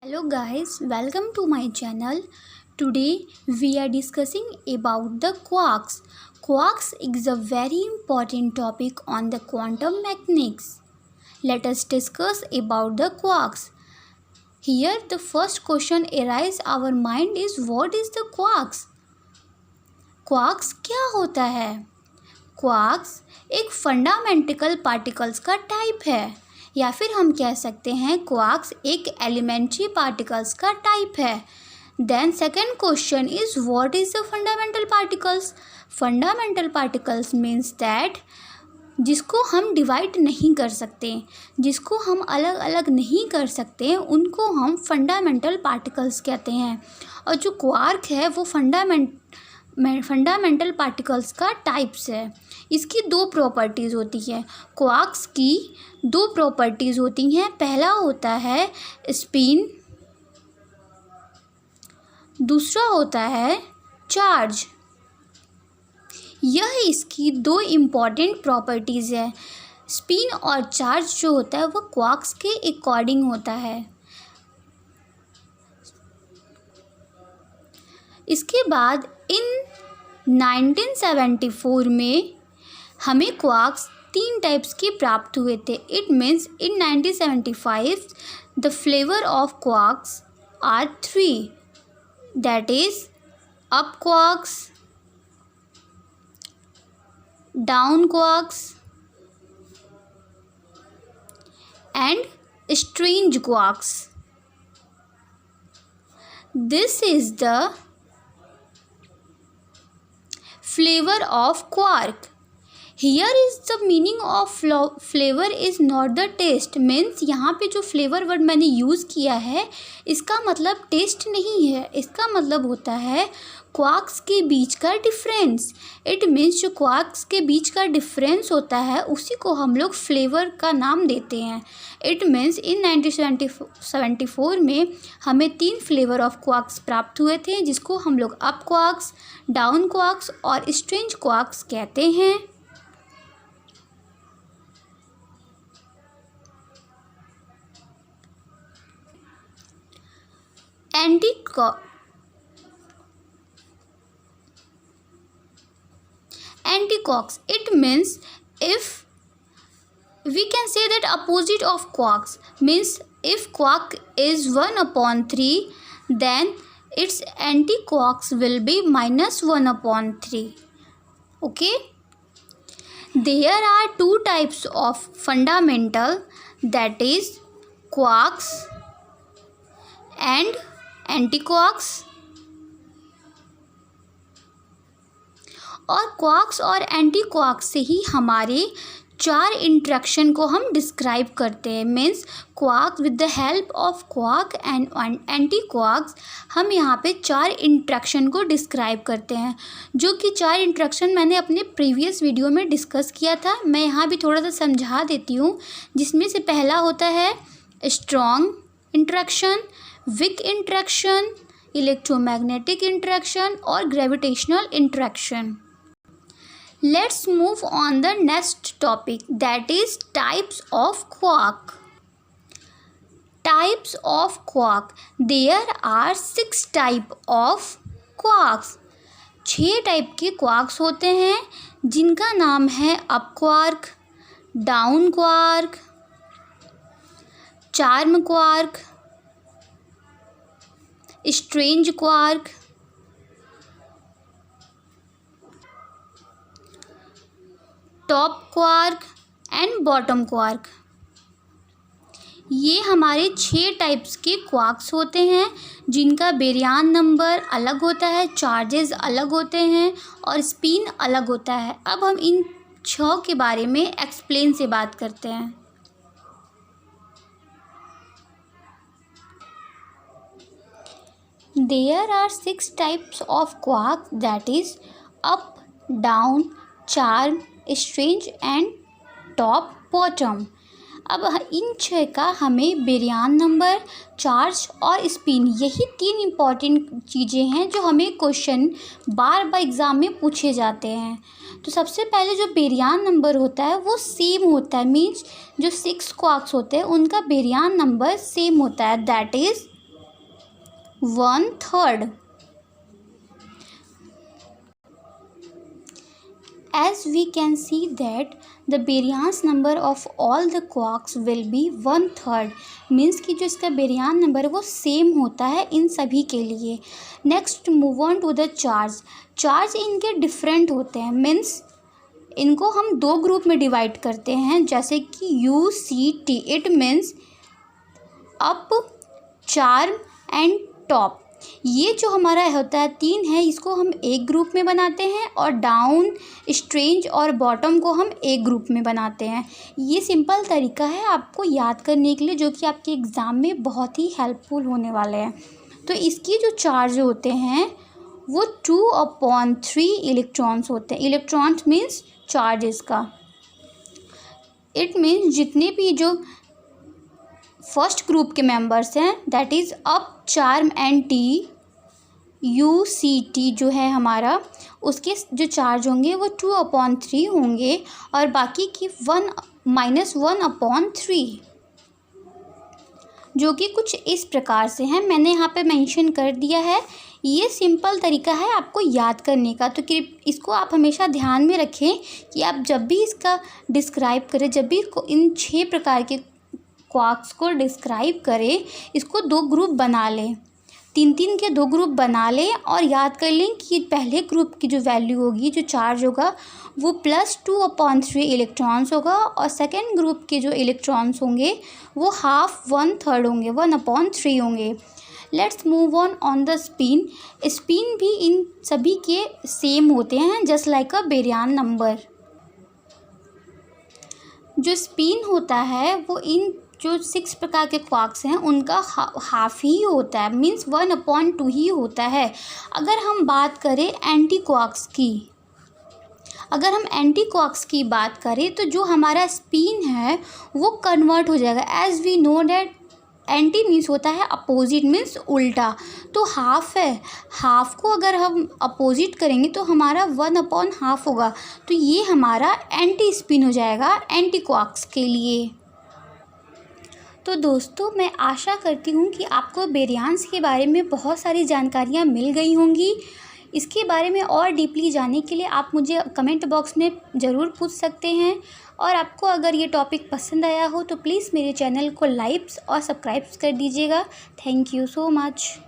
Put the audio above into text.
Hello guys, welcome to my channel. Today we are discussing about the quarks. Quarks is a very important topic on the quantum mechanics. Let us discuss about the quarks. Here the first question arises our mind is what is the quarks? Quarks क्या होता है? Quarks एक fundamental particles का type है या फिर हम कह सकते हैं क्वार्क्स एक एलिमेंट्री पार्टिकल्स का टाइप है. Then second question is what is the fundamental particles. Fundamental particles means that जिसको हम डिवाइड नहीं कर सकते, जिसको हम अलग अलग नहीं कर सकते, उनको हम फंडामेंटल पार्टिकल्स कहते हैं. और जो क्वार्क है वो फंडामेंटल पार्टिकल्स का टाइप्स है. इसकी दो प्रॉपर्टीज़ होती है. क्वार्क्स की दो प्रॉपर्टीज़ होती हैं. पहला होता है स्पिन, दूसरा होता है चार्ज. यह इसकी दो इम्पॉर्टेंट प्रॉपर्टीज़ है. स्पिन और चार्ज जो होता है वो क्वार्क्स के अकॉर्डिंग होता है. इसके बाद इन 1974 में हमें क्वार्क्स तीन टाइप्स के प्राप्त हुए थे. It means in 1975 the flavour of quarks are three, that is up quarks, down quarks and strange quarks. This is the flavor of quark. Here is the meaning of flavor is not the taste. Means यहाँ पे जो flavour word मैंने use किया है इसका मतलब test नहीं है. इसका मतलब होता है क्वार्क्स के बीच का डिफरेंस. इट मीन्स जो क्वार्क्स के बीच का डिफरेंस होता है उसी को हम लोग फ्लेवर का नाम देते हैं. इट मीन्स इन 1974 में हमें तीन फ्लेवर ऑफ क्वार्क्स प्राप्त हुए थे जिसको हम लोग अप क्वार्क्स, डाउन क्वार्क्स और स्ट्रेंज क्वार्क्स कहते हैं. Antiquarks, it means if we can say that opposite of quarks, means if quark is 1/3 then its antiquarks will be -1/3. Okay, there are two types of fundamental, that is quarks and antiquarks. और quarks और anti quarks से ही हमारे चार interaction को हम describe करते हैं. Means quark with the help of quark and anti quarks हम यहाँ पे चार इंट्रैक्शन को डिस्क्राइब करते हैं, जो कि चार इंट्रैक्शन मैंने अपने प्रीवियस वीडियो में डिस्कस किया था. मैं यहाँ भी थोड़ा सा समझा देती हूँ. जिसमें से पहला होता है strong interaction, weak interaction, electromagnetic interaction और gravitational interaction. Let's move on the next topic, that is types of quark. Types of quark. There are 6 type of quarks. 6 type के क्वार्क्स होते हैं जिनका नाम है up quark, down quark, charm quark, strange quark, top quark and bottom quark. ये हमारे 6 types के quarks होते हैं जिनका बेरियान नंबर अलग होता है, चार्जेस अलग होते हैं और स्पिन अलग होता है. अब हम इन 6 के बारे में एक्सप्लेन से बात करते हैं. There are 6 types of quark, that is up, down, charm, strange and top bottom. अब इन 6 का हमें बेरियान नंबर, चार्ज और स्पिन, यही 3 इम्पॉर्टेंट चीज़ें हैं जो हमें क्वेश्चन बार बार एग्ज़ाम में पूछे जाते हैं. तो सबसे पहले जो बेरियान नंबर होता है वो सेम होता है. मीन्स जो 6 क्वार्क्स होते हैं उनका बेरियान नंबर सेम होता है, that is 1/3. As we can see that the baryons number of all the quarks will be 1/3. Means कि जो इसका बेरियान नंबर है वो सेम होता है इन सभी के लिए. Next move on to the charge. Charge इनके डिफरेंट होते हैं. मीन्स इनको हम दो ग्रुप में डिवाइड करते हैं, जैसे कि UCT. It means up, charm and top. ये जो हमारा होता है 3 है, इसको हम एक ग्रुप में बनाते हैं और डाउन, स्ट्रेंज और बॉटम को हम एक ग्रुप में बनाते हैं. ये सिंपल तरीका है आपको याद करने के लिए, जो कि आपके एग्ज़ाम में बहुत ही हेल्पफुल होने वाले हैं. तो इसकी जो चार्ज होते हैं वो 2/3 इलेक्ट्रॉन्स होते हैं. इलेक्ट्रॉन्स मीन्स चार्ज इसका. इट मीन्स जितने भी जो फर्स्ट ग्रुप के मेंबर्स हैं, that is up, charm and T, UCT जो है हमारा, उसके जो चार्ज होंगे वो 2/3 होंगे और बाकी की 1-1/3, जो कि कुछ इस प्रकार से हैं. मैंने यहाँ पे मेंशन कर दिया है. ये सिंपल तरीका है आपको याद करने का, तो इसको आप हमेशा ध्यान में रखें कि आप जब भी इसका डिस्क्राइब करें, जब भी इन 6 प्रकार के क्वार्क्स को डिस्क्राइब करें, इसको 2 ग्रुप बना लें. 3-3 के 2 ग्रुप बना लें और याद कर लें कि पहले ग्रुप की जो वैल्यू होगी, जो चार्ज होगा, वो +2/3 इलेक्ट्रॉन्स होगा और सेकेंड ग्रुप के जो इलेक्ट्रॉन्स होंगे वो 1/3 होंगे, 1/3 होंगे. Let's move on the spin. Spin भी इन सभी के सेम होते हैं, जस्ट लाइक अ बेरियान नंबर. जो स्पिन होता है वो इन जो 6 प्रकार के क्वार्क्स हैं उनका हाफ ही होता है. मीन्स 1/2 ही होता है. अगर हम बात करें एंटी क्वार्क्स की बात करें तो जो हमारा स्पिन है वो कन्वर्ट हो जाएगा. As we know that anti means होता है अपोजिट, मीन्स उल्टा. तो हाफ है, हाफ को अगर हम अपोजिट करेंगे तो हमारा 1/2 होगा. तो ये हमारा एंटी स्पिन हो जाएगा एंटी क्वार्क्स के लिए. तो दोस्तों, मैं आशा करती हूँ कि आपको बेरियांस के बारे में बहुत सारी जानकारियाँ मिल गई होंगी. इसके बारे में और डीपली जानने के लिए आप मुझे कमेंट बॉक्स में ज़रूर पूछ सकते हैं. और आपको अगर ये टॉपिक पसंद आया हो तो प्लीज़ मेरे चैनल को लाइक और सब्सक्राइब कर दीजिएगा. Thank you so much.